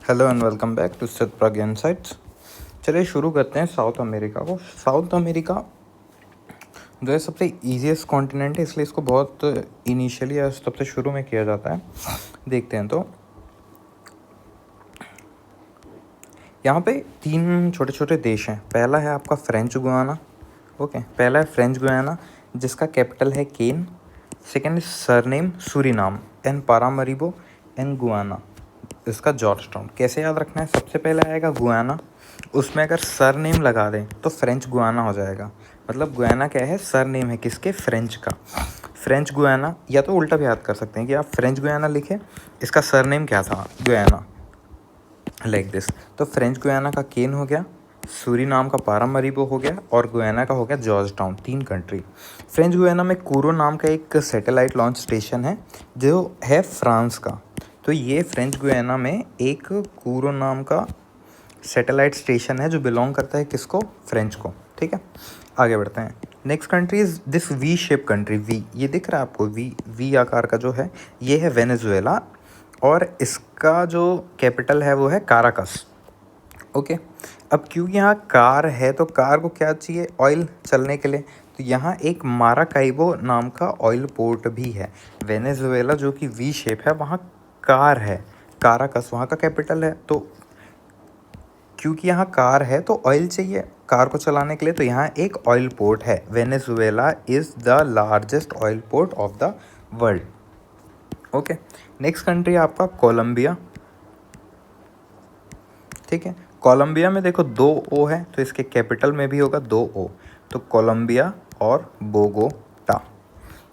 Hello and welcome back to Satpragya insights. चलिए शुरू करते हैं साउथ अमेरिका को। साउथ अमेरिका जो है सबसे ईजीएस्ट कॉन्टिनेंट है, इसलिए इसको बहुत इनिशियली या सबसे शुरू में किया जाता है। देखते हैं तो यहाँ पे 3 छोटे छोटे देश हैं। पहला है आपका फ्रेंच गुयाना। ओके, पहला है फ्रेंच गुयाना जिसका कैपिटल है Cayenne. Second is Suriname Suriname and Paramaribo and Guyana, इसका जॉर्ज टाउन। कैसे याद रखना है? सबसे पहले आएगा गुयाना, उसमें अगर सर नेम लगा दें तो फ्रेंच गुयाना हो जाएगा। मतलब गुयाना क्या है? सर नेम है किसके? फ्रेंच का। फ्रेंच गुयाना, या तो उल्टा भी याद कर सकते हैं कि आप फ्रेंच गुयाना लिखें, इसका सर नेम क्या था? Guyana, like this. तो फ्रेंच गुयाना का केन हो गया, सूरीनाम का पारामरीबो हो गया और गुयाना का हो गया George town. 3 country. French Guiana में कूरो नाम का एक सैटेलाइट लॉन्च स्टेशन है जो है फ्रांस का। तो ये फ्रेंच गुयाना में एक कूरो नाम का सैटेलाइट स्टेशन है जो बिलोंग करता है किसको? फ्रेंच को। ठीक है, आगे बढ़ते हैं। Next country is this V shape country. V, ये दिख रहा है आपको? वी वी आकार का जो है ये है वेनेजुएला और इसका जो कैपिटल है वो है काराकस। ओके, अब क्योंकि यहाँ कार है तो कार को क्या चाहिए? ऑयल चलने के लिए। तो यहाँ एक माराकाइबो नाम का ऑयल पोर्ट भी है। वेनेजुएला जो कि वी शेप है वहाँ कार है, काराकस वहाँ का कैपिटल है। तो क्योंकि यहाँ कार है तो ऑयल चाहिए कार को चलाने के लिए, तो यहाँ एक ऑयल पोर्ट है। Venezuela is the largest oil port of the world. Okay, next country आपका कोलंबिया। ठीक है, कोलंबिया में देखो 2 ओ है तो इसके कैपिटल में भी होगा 2 ओ, तो कोलंबिया और बोगोटा।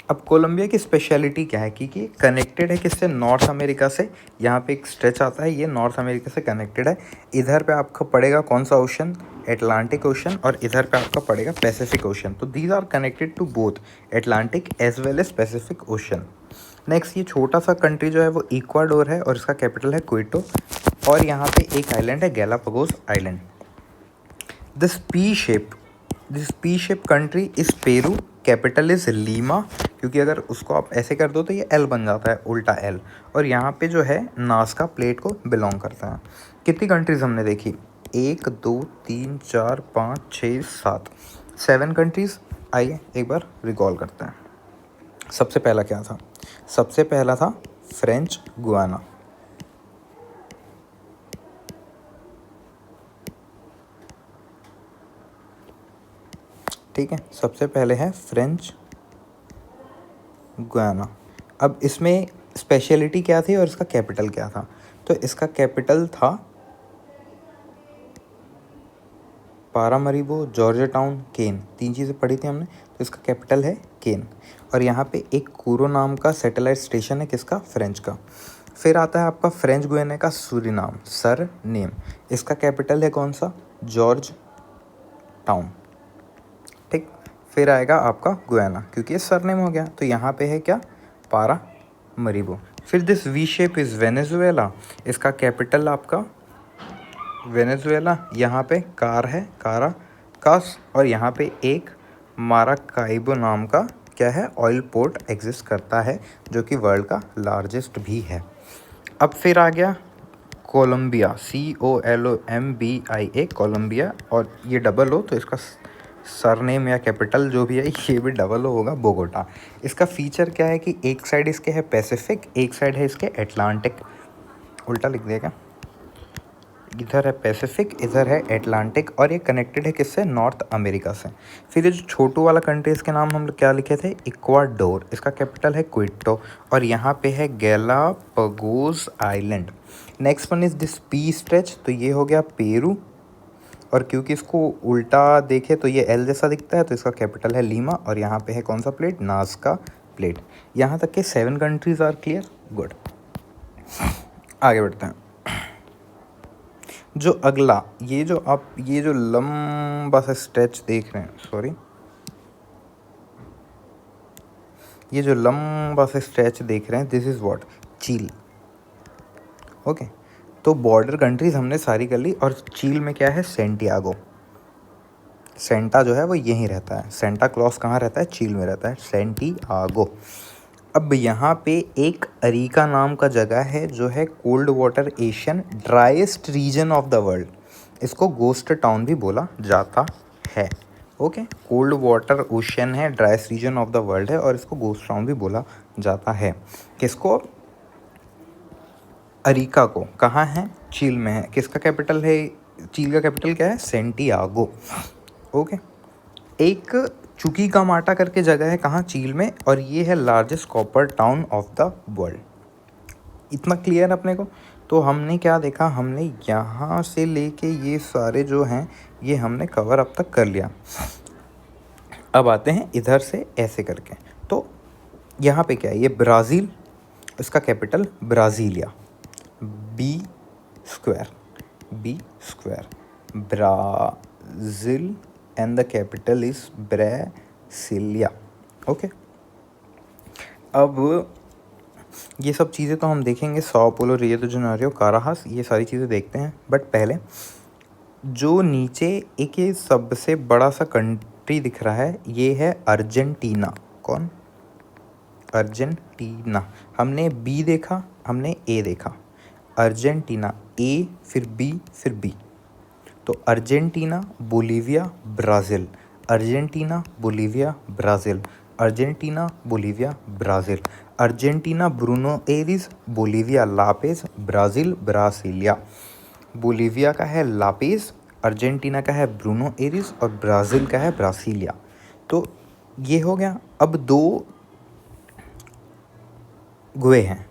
अब कोलंबिया की स्पेशलिटी क्या है? क्योंकि कनेक्टेड है किससे? नॉर्थ अमेरिका से। यहाँ पे एक स्ट्रेच आता है, ये नॉर्थ अमेरिका से कनेक्टेड है। इधर पे आपका पड़ेगा कौन सा ओशन? एटलांटिक ओशन, और इधर पे आपका पड़ेगा पैसिफिक ओशन। तो these are connected to both Atlantic as well as Pacific Ocean. Next, ये छोटा सा कंट्री जो है वो इक्वाडोर है और इसका कैपिटल है क्विटो, और यहाँ पे एक आइलैंड है Galapagos island. This P shape country is Peru, capital is Lima, क्योंकि अगर उसको आप ऐसे कर दो तो ये एल बन जाता है, उल्टा एल। और यहाँ पे जो है नास्का प्लेट को बिलोंग करता है। कितनी कंट्रीज हमने देखी? 1 2 3 4 5 6 7, 7 कंट्रीज। आइए एक बार रिकॉल करते हैं। सबसे पहला क्या था? सबसे पहला था फ्रेंच गुयाना। ठीक है, सबसे पहले है फ्रेंच गुयाना। अब इसमें स्पेशलिटी क्या थी और इसका कैपिटल क्या था? तो इसका कैपिटल था पारामरीबो, जॉर्ज टाउन, केन। 3 चीज़ें पढ़ी थी हमने, तो इसका कैपिटल है केन। और यहाँ पे एक कूरो नाम का सैटेलाइट स्टेशन है किसका? फ्रेंच का। फिर आता है आपका फ्रेंच गुयाना का सूरीनाम, सर नेम। इसका कैपिटल है कौन सा? George town. ठीक, फिर आएगा आपका गुयाना, क्योंकि ये सरनेम हो गया तो यहाँ पे है क्या? पारा मरीबो। फिर this V shape is Venezuela, इसका कैपिटल आपका वेनेजुएला। यहाँ पे कार है, काराकास, और यहाँ पे एक माराकाइबो नाम का क्या है? ऑयल पोर्ट एग्जिस्ट करता है जो कि वर्ल्ड का लार्जेस्ट भी है। अब फिर आ गया कोलंबिया, COLOMBIA, कोलंबिया, और ये डबल हो तो इसका सरनेम या कैपिटल जो भी है ये भी डबल होगा, बोगोटा। इसका फीचर क्या है कि एक साइड इसके है पैसिफिक, एक साइड है इसके एटलांटिक। उल्टा लिख दिया क्या? इधर है पैसिफिक, इधर है एटलांटिक, और ये कनेक्टेड है किससे? नॉर्थ अमेरिका से। फिर ये जो छोटू वाला कंट्री, इसके नाम हम लोग क्या लिखे थे? इक्वाडोर। इसका कैपिटल है क्विटो, और यहाँ पे है Galapagos island. Next one is this P stretch, तो ये हो गया पेरू, और क्योंकि इसको उल्टा देखे तो ये एल जैसा दिखता है तो इसका कैपिटल है लीमा, और यहाँ पे है कौन सा प्लेट? Nazca plate. यहाँ तक के 7 कंट्रीज आर क्लियर। गुड, आगे बढ़ते हैं। जो अगला, ये जो लंबा सा स्ट्रेच देख रहे हैं, सॉरी, ये जो लंबा सा स्ट्रेच देख रहे हैं, दिस इज़ व्हाट? चील। ओके, तो बॉर्डर कंट्रीज हमने सारी कर ली, और चील में क्या है? सेंटियागो। सेंटा जो है वो यहीं रहता है। सेंटा क्लॉज कहाँ रहता है? चील में रहता है, सेंटियागो। अब यहाँ पे एक अरिका नाम का जगह है जो है cold water ocean driest region of the world. इसको गोस्ट टाउन भी बोला जाता है। ओके, कोल्ड वाटर ओशियन है, driest region of the world है और इसको गोस्ट टाउन भी बोला जाता है। किसको? अरिका को। कहाँ है? चील में है। किसका कैपिटल है? चील का कैपिटल क्या है? सेंटियागो। ओके, एक चुकी का माटा करके जगह है, कहाँ? चील में, और ये है largest copper town of the world. इतना क्लियर अपने को? तो हमने क्या देखा? हमने यहाँ से लेके ये सारे जो हैं ये हमने कवर अब तक कर लिया। अब आते हैं इधर से ऐसे करके। तो यहाँ पे क्या है? ये ब्राज़ील, इसका capital Brasilia, B square Brazil and the capital is Brasilia. Okay, अब ये सब चीज़ें तो हम देखेंगे, सॉ पोलो, रियो दे जेनेरियो, काराहास, ये सारी चीज़ें देखते हैं। बट पहले जो नीचे एक ये सबसे बड़ा सा कंट्री दिख रहा है, ये है अर्जेंटीना। कौन? अर्जेंटीना। हमने बी देखा, हमने ए देखा, अर्जेंटीना ए, फिर बी, फिर बी। तो Argentina, Bolivia, Brazil, Argentina, Bolivia, Brazil, Argentina, Bolivia, Brazil, Argentina ब्रूनो Aires, Bolivia La Paz, Brazil Brasilia. Bolivia का है लापेज, अर्जेंटीना का है ब्रूनो एरिस और ब्राज़ील का है ब्रासिलिया। तो ये हो गया। अब दो गुए हैं,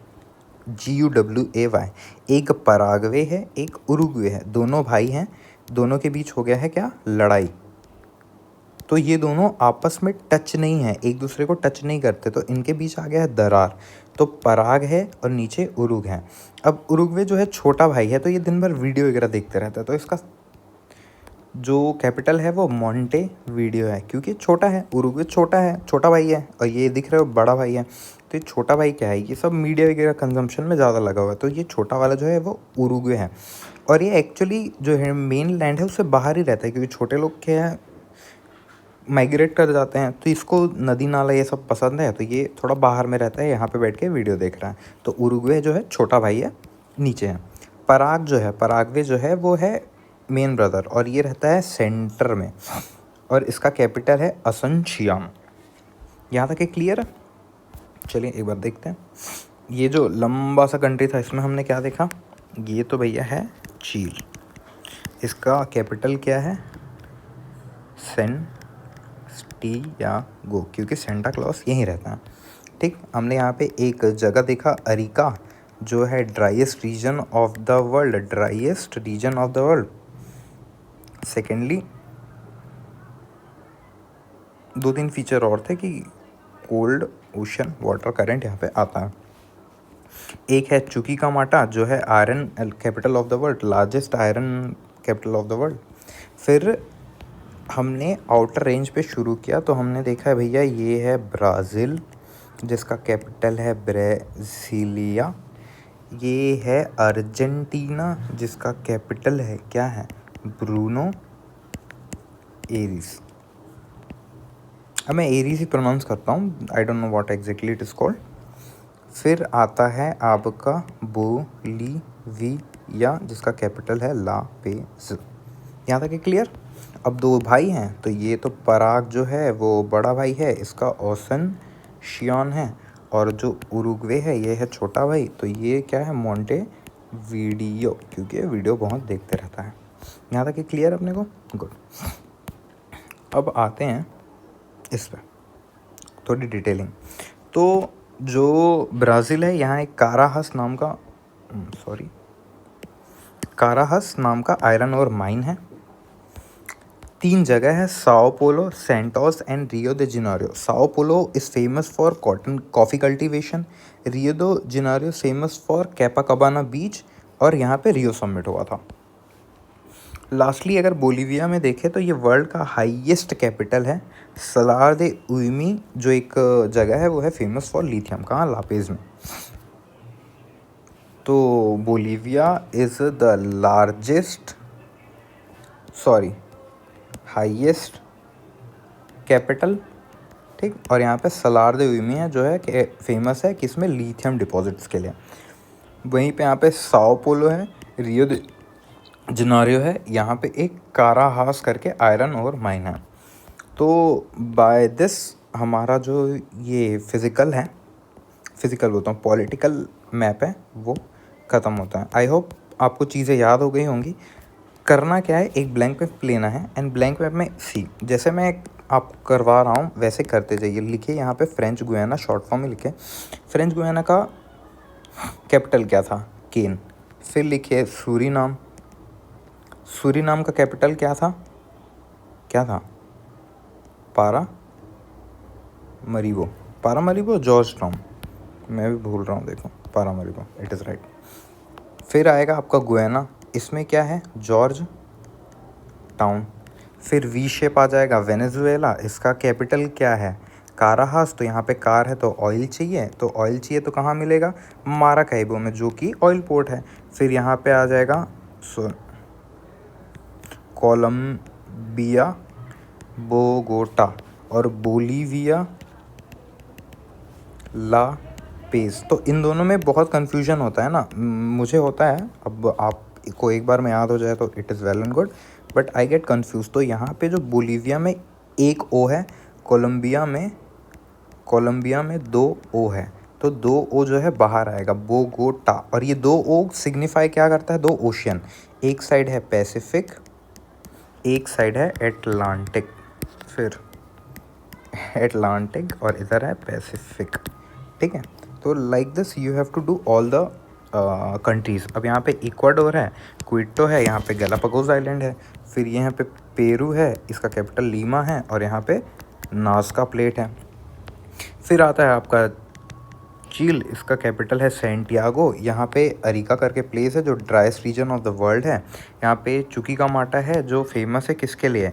GUWAY, एक पराग्वे है, एक उरुग्वे है, दोनों भाई हैं। दोनों के बीच हो गया है क्या? लड़ाई। तो ये दोनों आपस में टच नहीं है, एक दूसरे को टच नहीं करते, तो इनके बीच आ गया है दरार। तो पराग है और नीचे उरुग है। अब उरुग्वे जो है छोटा भाई है, तो ये दिन भर वीडियो वगैरह देखते रहता है, तो इसका जो कैपिटल है वो मोंटे वीडियो है, क्योंकि छोटा है। उरुग्वे छोटा है, छोटा भाई है, और ये दिख रहे हो बड़ा भाई है। तो ये छोटा भाई क्या है? ये सब मीडिया वगैरह कंजम्पशन में ज़्यादा लगा हुआ है, तो ये छोटा वाला जो है वो उरुग्वे है। और ये एक्चुअली जो है मेन लैंड है उससे बाहर ही रहता है, क्योंकि छोटे लोग क्या है माइग्रेट कर जाते हैं, तो इसको नदी नाला ये सब पसंद है, तो ये थोड़ा बाहर में रहता है, यहाँ पे बैठ के वीडियो देख रहा है। तो उरुग्वे जो है छोटा भाई है, नीचे है। पराग जो है, पराग्वे जो है वो है मेन ब्रदर, और ये रहता है सेंटर में, और इसका कैपिटल है असनशियाम। यहाँ तक क्लियर है? चलिए एक बार देखते हैं। ये जो लंबा सा कंट्री था, इसमें हमने क्या देखा? ये तो भैया है चील, इसका कैपिटल क्या है? सेंटियागो, क्योंकि सेंटा क्लॉस यहीं रहता है। ठीक, हमने यहाँ पे एक जगह देखा अरिका, जो है driest region of the world, driest region of the world. Secondly दो तीन फीचर और थे कि कोल्ड ओशन वाटर करंट यहाँ पे आता है। एक है चुकी का माटा, जो है iron capital of the world, largest iron capital of the world. फिर हमने आउटर रेंज पे शुरू किया, तो हमने देखा है भैया ये है ब्राज़ील, जिसका कैपिटल है ब्रासिलिया। ये है अर्जेंटीना, जिसका कैपिटल है क्या है? ब्रूनो एरिस। अब मैं एरिस ही प्रोनाउंस करता हूँ, I don't know what exactly it is called. फिर आता है आपका बोलीविया, जिसका कैपिटल है ला पेज। यहाँ तक क्लियर? अब दो भाई हैं, तो ये तो पराग जो है वो बड़ा भाई है, इसका ओसन शियन है, और जो उरुग्वे है ये है छोटा भाई, तो ये क्या है? मोंटे वीडियो, क्योंकि वीडियो बहुत देखते रहता है। यहाँ तक क्लियर अपने को? गुड। अब आते हैं इस पर थोड़ी डिटेलिंग। तो जो ब्राज़ील है, यहाँ एक काराहस नाम का आयरन और माइन है। तीन जगह है, Sao Paulo, Santos and Rio de Janeiro. Sao Paulo is famous for cotton coffee cultivation, Rio de Janeiro famous for Copacabana beach, और यहाँ पे रियो समिट हुआ था। लास्टली अगर बोलीविया में देखें तो ये वर्ल्ड का हाईएस्ट कैपिटल है। सलार दे उइमी जो एक जगह है वो है फेमस फॉर लिथियम। कहाँ? लापेज में। तो Bolivia is the highest capital ठीक। और यहाँ पे सलार दे उइमी है जो है कि फेमस है किसमें, लिथियम डिपॉजिट्स के लिए। वहीं पे यहाँ पे साओ पोलो है, रियो दे जनारियो है, यहाँ पे एक काराहास करके आयरन और माइन है। तो बाय दिस हमारा जो ये फिज़िकल बोलता हूँ, पॉलिटिकल मैप है वो ख़त्म होता है। आई होप आपको चीज़ें याद हो गई होंगी। करना क्या है, एक ब्लैंक मैप लेना है एंड ब्लैंक मैप में जैसे मैं आपको करवा रहा हूँ वैसे करते जाइए। लिखिए यहाँ पे फ्रेंच गुयाना, शॉर्ट फॉर्म में लिखे फ्रेंच गुयाना का कैपिटल क्या था, केन। फिर लिखिए सूरीनाम, सूरीनाम का कैपिटल क्या था, पारामरीबो जॉर्ज टाउन, मैं भी भूल रहा हूँ, देखो पारामरीबो, इट इज़ राइट। फिर आएगा आपका गुयाना, इसमें क्या है, जॉर्ज टाउन। फिर वी शेप आ जाएगा वेनेजुएला, इसका कैपिटल क्या है, काराहास। तो यहाँ पे कार है तो ऑयल चाहिए, तो कहाँ मिलेगा, माराकाइबो में, जो कि ऑयल पोर्ट है। फिर यहाँ पे आ जाएगा कोलंबिया, बोगोटा और बोलीविया, ला पेज। तो इन दोनों में बहुत कन्फ्यूजन होता है ना, मुझे होता है। अब आपको एक बार में याद हो जाए तो it is well and good, but I get confuse. तो यहाँ पे जो बोलीविया में एक ओ है, कोलंबिया में 2 ओ है, तो 2 ओ जो है बाहर आएगा, बोगोटा। और ये 2 ओ सिग्निफाई क्या करता है, 2 ओशियन, एक साइड है पैसिफिक, एक साइड है एटलांटिक। फिर एटलांटिक और इधर है पैसिफिक, ठीक है। तो like this you have to do all the countries. अब यहाँ पे इक्वाडोर है, क्विटो है, यहाँ पे गैलापागोस आइलैंड है, फिर यहाँ पे पेरू है, इसका कैपिटल लीमा है, और यहाँ पे नाज़का प्लेट है। फिर आता है आपका चील, इसका कैपिटल है सैंटियागो। यहाँ पे अरिका करके प्लेस है जो driest region of the world है। यहाँ पे चुकीकामाटा है जो फेमस है किसके लिए,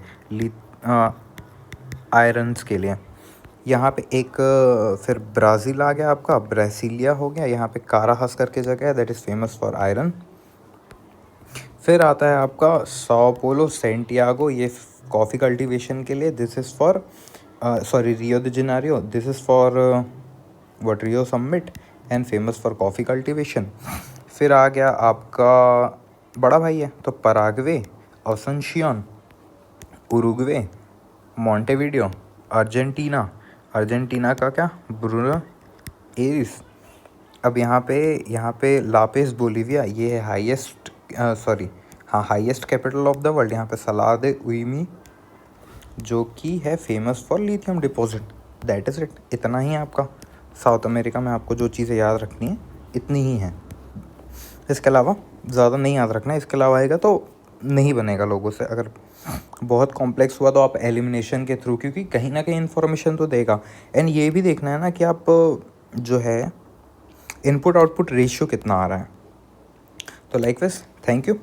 आयरन्स के लिए। यहाँ पे एक फिर ब्राज़ील आ गया, आपका ब्रासीलिया हो गया। यहाँ पे काराहास करके जगह है that is famous for iron. फिर आता है आपका साओ पोलो, सैंटियागो, ये कॉफ़ी कल्टीवेशन के लिए, this is for Rio de Janeiro, this is for what, Rio summit and famous for coffee cultivation. फिर आ गया आपका बड़ा भाई है तो पराग्वे, असनशियन, उरुग्वे, मॉन्टेविडियो, अर्जेंटीना का क्या, ब्रूनो एरिस। अब यहाँ पे लापेस बोलीविया, ये है highest capital of the world. यहाँ पे सलार दे उइमी जो कि है famous for lithium deposit, that is it. इतना ही आपका साउथ अमेरिका में आपको जो चीज़ें याद रखनी है इतनी ही हैं, इसके अलावा ज़्यादा नहीं याद रखना है। इसके अलावा आएगा तो नहीं बनेगा लोगों से। अगर बहुत कॉम्प्लेक्स हुआ तो आप एलिमिनेशन के थ्रू, क्योंकि कहीं ना कहीं इन्फॉर्मेशन तो देगा। एंड ये भी देखना है ना कि आप जो है इनपुट आउटपुट रेशियो कितना आ रहा है। तो लाइक दिस, थैंक यू।